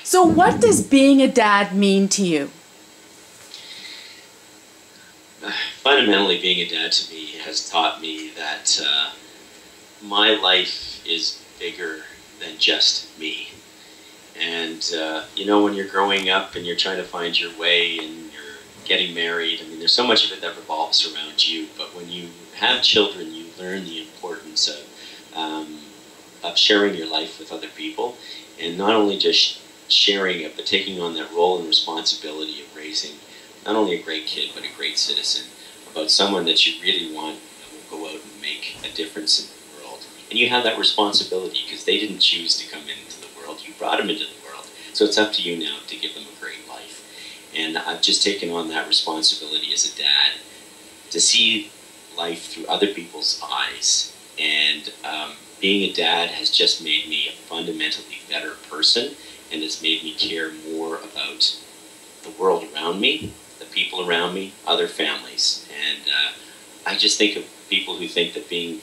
So what does being a dad mean to you? Fundamentally, being a dad to me has taught me that my life is bigger than just me. And, you know, when you're growing up and you're trying to find your way and you're getting married, I mean, there's so much of it that revolves around you. But when you have children, you learn the importance of sharing your life with other people. And not only just sharing it, but taking on that role and responsibility of raising not only a great kid, but a great citizen, about someone that you really want that will go out and make a difference in the world. And you have that responsibility because they didn't choose to come into the world. You brought them into the world. So it's up to you now to give them a great life. And I've just taken on that responsibility as a dad to see life through other people's eyes. And being a dad has just made me a fundamentally better person and has made me care more about the world around me, the people around me, other families. And I just think of people who think that being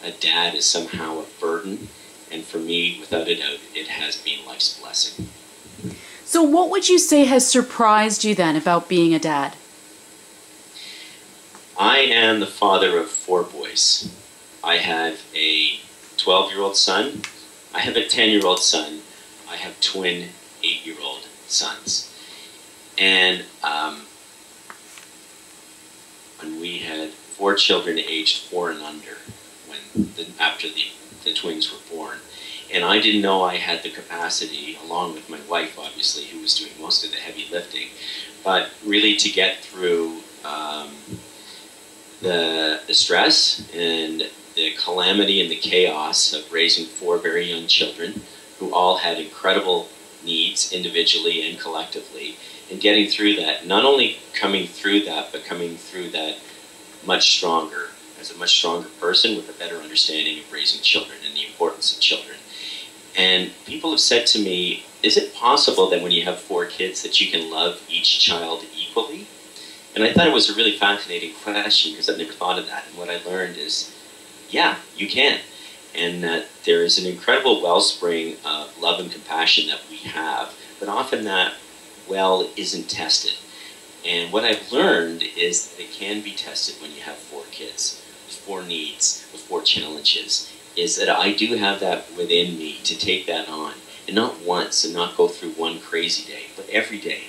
a dad is somehow a burden. And for me, without a doubt, it has been life's blessing. So what would you say has surprised you then about being a dad? I am the father of 4 boys. I have a 12-year-old son. I have a 10-year-old son. I have twin 8-year-old sons. And when we had 4 children aged 4 and under, after the twins were born. And I didn't know I had the capacity, along with my wife, obviously, who was doing most of the heavy lifting, but really to get through the stress and the calamity and the chaos of raising 4 very young children who all had incredible needs individually and collectively, and getting through that, not only coming through that, but coming through that much stronger, as a much stronger person with a better understanding of raising children and the importance of children. And people have said to me, is it possible that when you have 4 kids that you can love each child equally? And I thought it was a really fascinating question because I've never thought of that. And what I learned is, yeah, you can. And that there is an incredible wellspring of love and compassion that we have, but often that well isn't tested. And what I've learned is that it can be tested when you have 4 kids, with 4 needs, with 4 challenges, is that I do have that within me to take that on. And not once, and not go through one crazy day, but every day.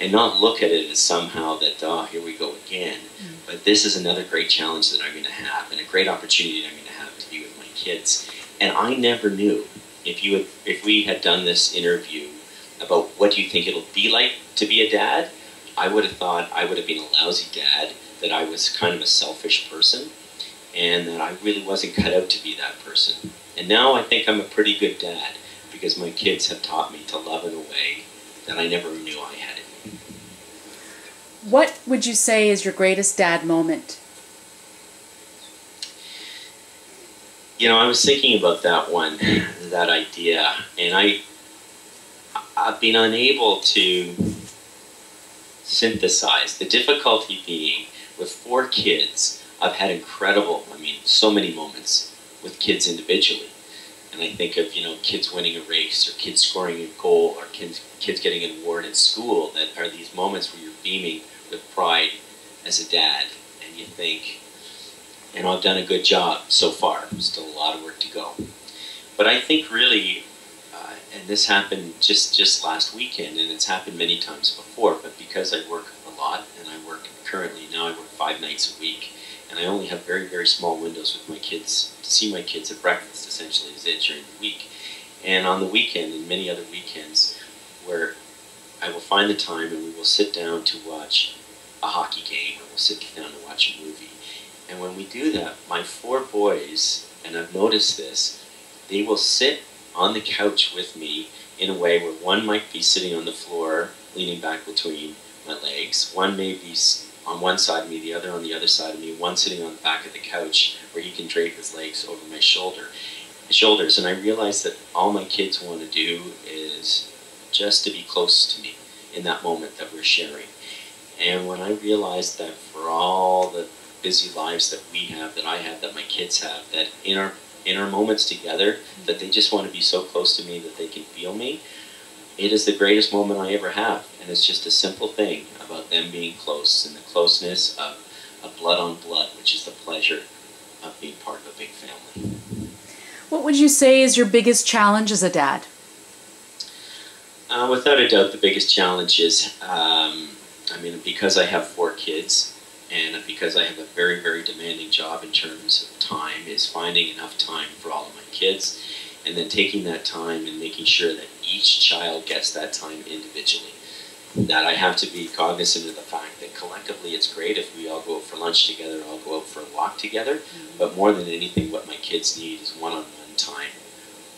And not look at it as somehow that, oh, here we go again. But this is another great challenge that I'm going to have, and a great opportunity that I'm going to have to be with my kids. And I never knew, if we had done this interview about what do you think it'll be like to be a dad, I would have thought I would have been a lousy dad, that I was kind of a selfish person, and that I really wasn't cut out to be that person. And now I think I'm a pretty good dad, because my kids have taught me to love in a way that I never knew I had it. What would you say is your greatest dad moment? You know, I was thinking about that one, that idea, and I've been unable to synthesize. The difficulty being, with 4 kids, I've had incredible, so many moments with kids individually. And I think of, kids winning a race, or kids scoring a goal, or kids getting an award at school, that are these moments where you're beaming with pride as a dad, and you think, I've done a good job so far. Still a lot of work to go. But I think really, and this happened just last weekend, and it's happened many times before, but because I work a lot, and I work now I work 5 nights a week, and I only have very, very small windows with my kids, to see my kids at breakfast, essentially, is it during the week. And on the weekend, and many other weekends, where I will find the time and we will sit down to watch a hockey game, or we'll sit down to watch a movie. And when we do that, my 4 boys, and I've noticed this, they will sit on the couch with me in a way where one might be sitting on the floor, leaning back between my legs. One may be on one side of me, the other on the other side of me, one sitting on the back of the couch where he can drape his legs over my shoulders. And I realize that all my kids want to do is just to be close to me in that moment that we're sharing. And when I realized that for all the busy lives that we have, that I have, that my kids have, that in our moments together, that they just want to be so close to me that they can feel me, it is the greatest moment I ever have. And it's just a simple thing about them being close and the closeness of blood on blood, which is the pleasure of being part of a big family. What would you say is your biggest challenge as a dad? Without a doubt, the biggest challenge is, because I have 4 kids, and because I have a very, very demanding job in terms of time, is finding enough time for all of my kids, and then taking that time and making sure that each child gets that time individually. That I have to be cognizant of the fact that collectively it's great if we all go out for lunch together, all go out for a walk together, but more than anything what my kids need is one-on-one time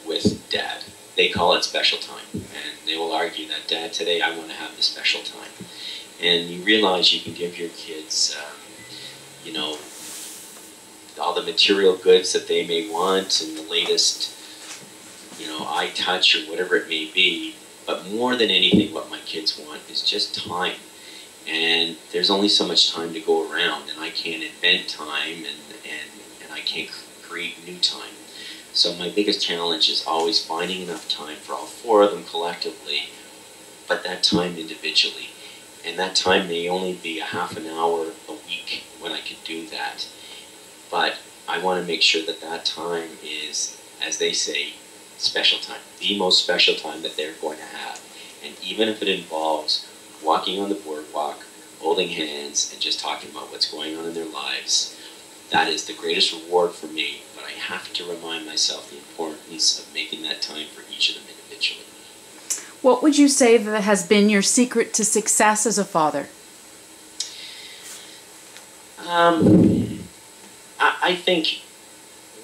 with Dad. They call it special time, and they will argue that, Dad, today I want to have the special time. And you realize you can give your kids, all the material goods that they may want and the latest, iTouch or whatever it may be. But more than anything, what my kids want is just time. And there's only so much time to go around, and I can't invent time, and I can't create new time. So my biggest challenge is always finding enough time for all 4 of them collectively, but that time individually. And that time may only be a half an hour a week when I can do that. But I want to make sure that that time is, as they say, special time. The most special time that they're going to have. And even if it involves walking on the boardwalk, holding hands, and just talking about what's going on in their lives, that is the greatest reward for me. But I have to remind myself the importance of making that time for each of them individually. What would you say that has been your secret to success as a father? I think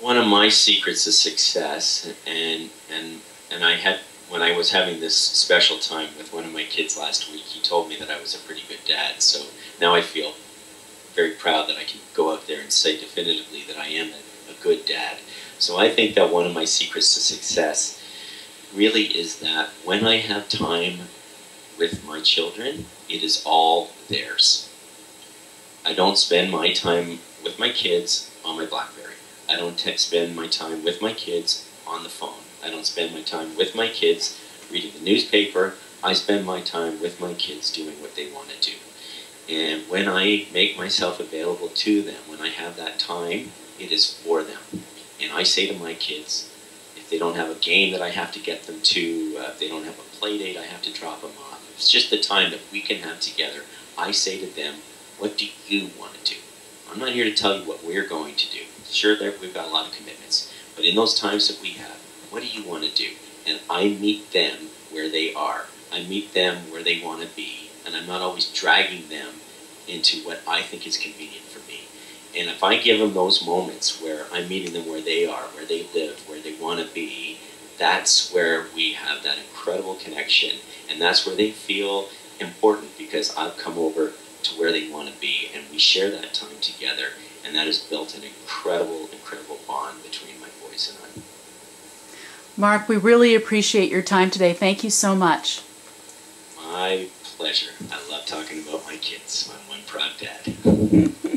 one of my secrets of success, and I had, when I was having this special time with one of my kids last week, he told me that I was a pretty good dad. So now I feel very proud that I can go out there and say definitively that I am a good dad. So I think that one of my secrets to success really is that when I have time with my children, it is all theirs. I don't spend my time with my kids on my BlackBerry. I don't spend my time with my kids on the phone. I don't spend my time with my kids reading the newspaper. I spend my time with my kids doing what they want to do. And when I make myself available to them, when I have that time, it is for them. And I say to my kids, if they don't have a game that I have to get them to, if they don't have a play date, I have to drop them off. It's just the time that we can have together. I say to them, what do you want to do? I'm not here to tell you what we're going to do. Sure, we've got a lot of commitments. But in those times that we have, what do you want to do? And I meet them where they are. I meet them where they want to be. And I'm not always dragging them into what I think is convenient for me. And if I give them those moments where I'm meeting them where they are, where they live, where they want to be, that's where we have that incredible connection. And that's where they feel important, because I've come over to where they want to be, and we share that time together, and that has built an incredible, incredible bond between my boys and I. Mark, we really appreciate your time today. Thank you so much. My pleasure. I love talking about my kids. I'm one proud dad.